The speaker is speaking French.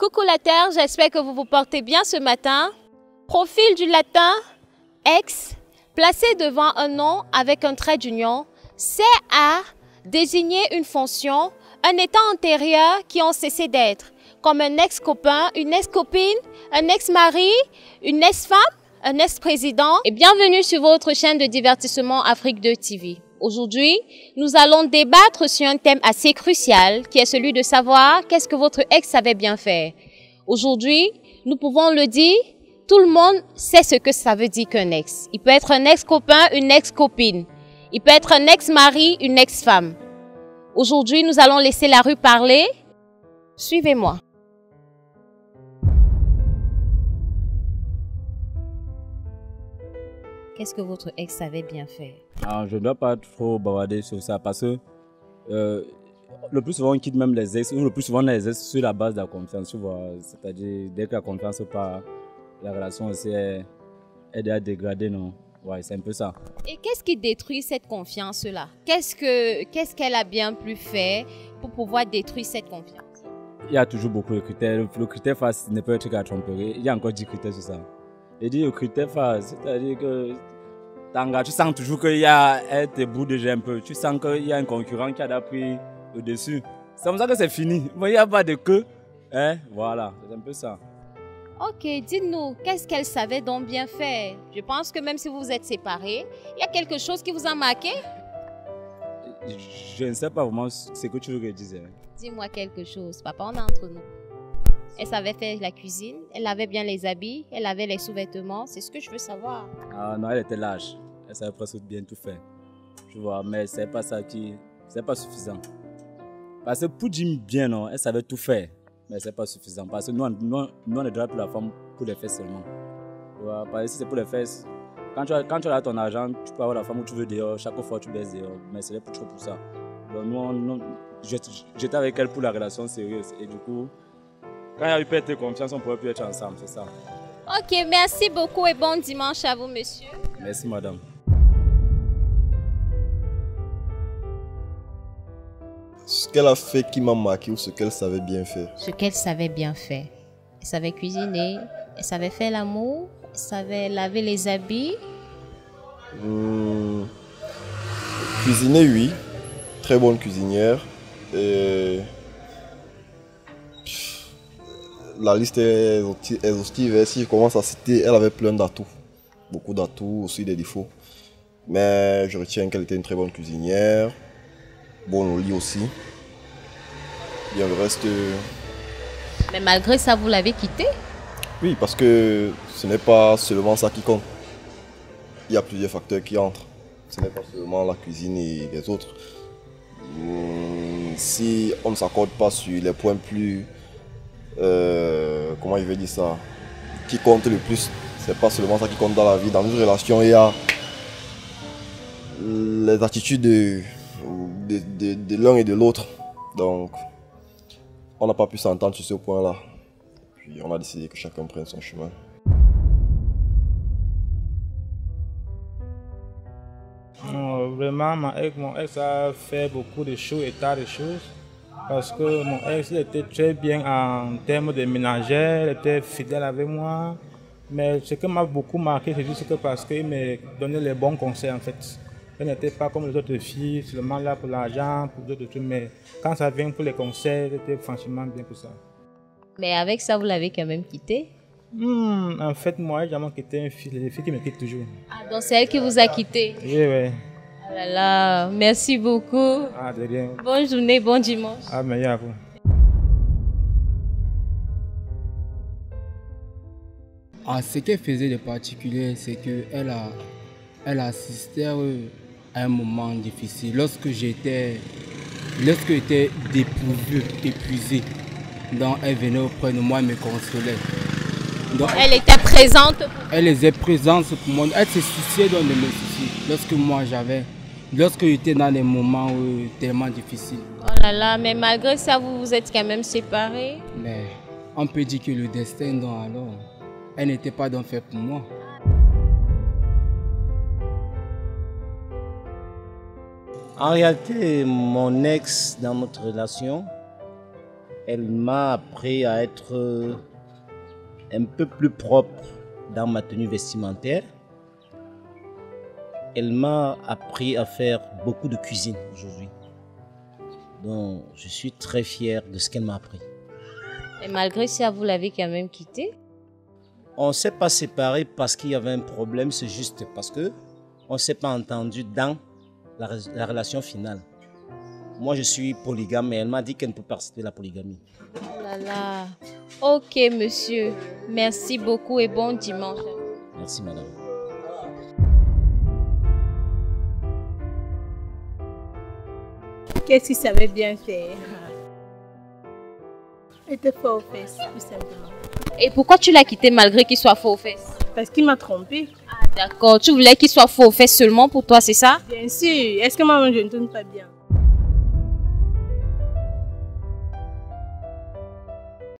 Coucou la Terre, j'espère que vous vous portez bien ce matin. Profil du latin ex, placé devant un nom avec un trait d'union, sert à désigner une fonction, un état antérieur qui ont cessé d'être, comme un ex-copain, une ex-copine, un ex-mari, une ex-femme, un ex-président. Et bienvenue sur votre chaîne de divertissement Afrique 2 TV. Aujourd'hui, nous allons débattre sur un thème assez crucial qui est celui de savoir qu'est-ce que votre ex savait bien faire. Aujourd'hui, nous pouvons le dire, tout le monde sait ce que ça veut dire qu'un ex. Il peut être un ex-copain, une ex-copine. Il peut être un ex-mari, une ex-femme. Aujourd'hui, nous allons laisser la rue parler. Suivez-moi. Qu'est-ce que votre ex savait bien faire? Je ne dois pas trop bavarder sur ça parce que le plus souvent on quitte même les ex, ou le plus souvent les ex sur la base de la confiance, tu vois. C'est-à-dire dès que la confiance part, la relation aussi est déjà dégradée, non? Ouais, c'est un peu ça. Et qu'est-ce qui détruit cette confiance-là? Qu'est-ce qu'elle a bien pu faire pour pouvoir détruire cette confiance? Il y a toujours beaucoup de critères. Le critère face n'est pas un truc à tromperie. Il y a encore 10 critères sur ça. Et dit le critère face, c'est-à-dire que tu sens toujours qu'il y a un bout déjà un peu. Tu sens qu'il y a un concurrent qui a pris le dessus. C'est comme ça que c'est fini. Il n'y a pas de queue. Hein? Voilà, c'est un peu ça. Ok, dites-nous, qu'est-ce qu'elle savait donc bien faire? Je pense que même si vous êtes séparés, il y a quelque chose qui vous a marqué? Je ne sais pas vraiment ce que tu veux que je dise. Dis-moi quelque chose, papa, on est entre nous. Elle savait faire la cuisine, elle avait bien les habits, elle avait les sous-vêtements, c'est ce que je veux savoir. Ah non, elle était lâche. Elle savait presque bien tout faire. Tu vois, mais c'est pas ça c'est pas suffisant. Parce que pour dire bien, non, elle savait tout faire, mais c'est pas suffisant. Parce que nous on est droit pour la femme pour les fesses seulement. Tu vois, parce que si c'est pour les fesses, quand tu as ton argent, tu peux avoir la femme où tu veux dehors, chaque fois tu baisses dehors, mais c'est trop pour ça. Donc j'étais avec elle pour la relation sérieuse et du coup, quand il y a eu perte de confiance, on ne pourrait plus être ensemble, c'est ça. Ok, merci beaucoup et bon dimanche à vous, monsieur. Merci, madame. Ce qu'elle a fait qui m'a marqué ou ce qu'elle savait bien faire? Ce qu'elle savait bien faire. Elle savait cuisiner, elle savait faire l'amour, elle savait laver les habits. Cuisiner, oui. Très bonne cuisinière. Et la liste est exhaustive. Si je commence à citer, elle avait plein d'atouts. Beaucoup d'atouts, aussi des défauts. Mais je retiens qu'elle était une très bonne cuisinière. Bonne au lit aussi. Bien le reste... Mais malgré ça, vous l'avez quittée? Oui, parce que ce n'est pas seulement ça qui compte. Il y a plusieurs facteurs qui entrent. Ce n'est pas seulement la cuisine et les autres. Si on ne s'accorde pas sur les points plus... comment je vais dire ça? Qui compte le plus, c'est pas seulement ça qui compte dans la vie. Dans une relation, il y a les attitudes de l'un et de l'autre. Donc, on n'a pas pu s'entendre sur ce point-là. Puis on a décidé que chacun prenne son chemin. Non, vraiment, avec mon ex a fait beaucoup de choses, état de choses. Parce que mon ex il était très bien en termes de ménagère, elle était fidèle avec moi. Mais ce qui m'a beaucoup marqué, c'est juste que parce qu'il me donnait les bons conseils en fait. Elle n'était pas comme les autres filles, seulement là pour l'argent, pour d'autres trucs. Mais quand ça vient pour les conseils, elle était franchement bien pour ça. Mais avec ça, vous l'avez quand même quittée? En fait, moi, j'ai jamais quitté une fille, les filles qui me quittent toujours. Ah, donc c'est elle qui vous a quitté? Oui, oui. Oh là là, merci beaucoup. Ah, de rien. Bonne journée, bon dimanche. Ah, merci à vous. Ah, ce qu'elle faisait de particulier, c'est qu'elle assistait à un moment difficile. Lorsque j'étais dépourvu, épuisé, donc elle venait auprès de moi et me consolait. Donc, Elle était présente? Elle était présente pour moi. Elle se souciait de mes soucis. Lorsque j'étais dans des moments tellement difficiles. Oh là là, mais malgré ça, vous vous êtes quand même séparés? Mais on peut dire que le destin, donc alors, elle n'était pas donc faite pour moi. En réalité, mon ex dans notre relation Elle m'a appris à être un peu plus propre dans ma tenue vestimentaire. Elle m'a appris à faire beaucoup de cuisine aujourd'hui. Donc, je suis très fier de ce qu'elle m'a appris. Et malgré ça, vous l'avez quand même quitté? On ne s'est pas séparés parce qu'il y avait un problème, c'est juste parce que on ne s'est pas entendu dans la relation finale. Moi, je suis polygame, mais elle m'a dit qu'elle ne peut pas accepter la polygamie. Oh là là. Ok, monsieur. Merci beaucoup et bon dimanche. Merci, madame. Qu'est-ce qu'il savait bien faire? Il était fort aux fesses, tout simplement. Et pourquoi tu l'as quitté malgré qu'il soit faux aux fesses? Parce qu'il m'a trompé. Ah d'accord, tu voulais qu'il soit faux aux fesses seulement pour toi, c'est ça? Bien sûr. Est-ce que moi, je ne tourne pas bien?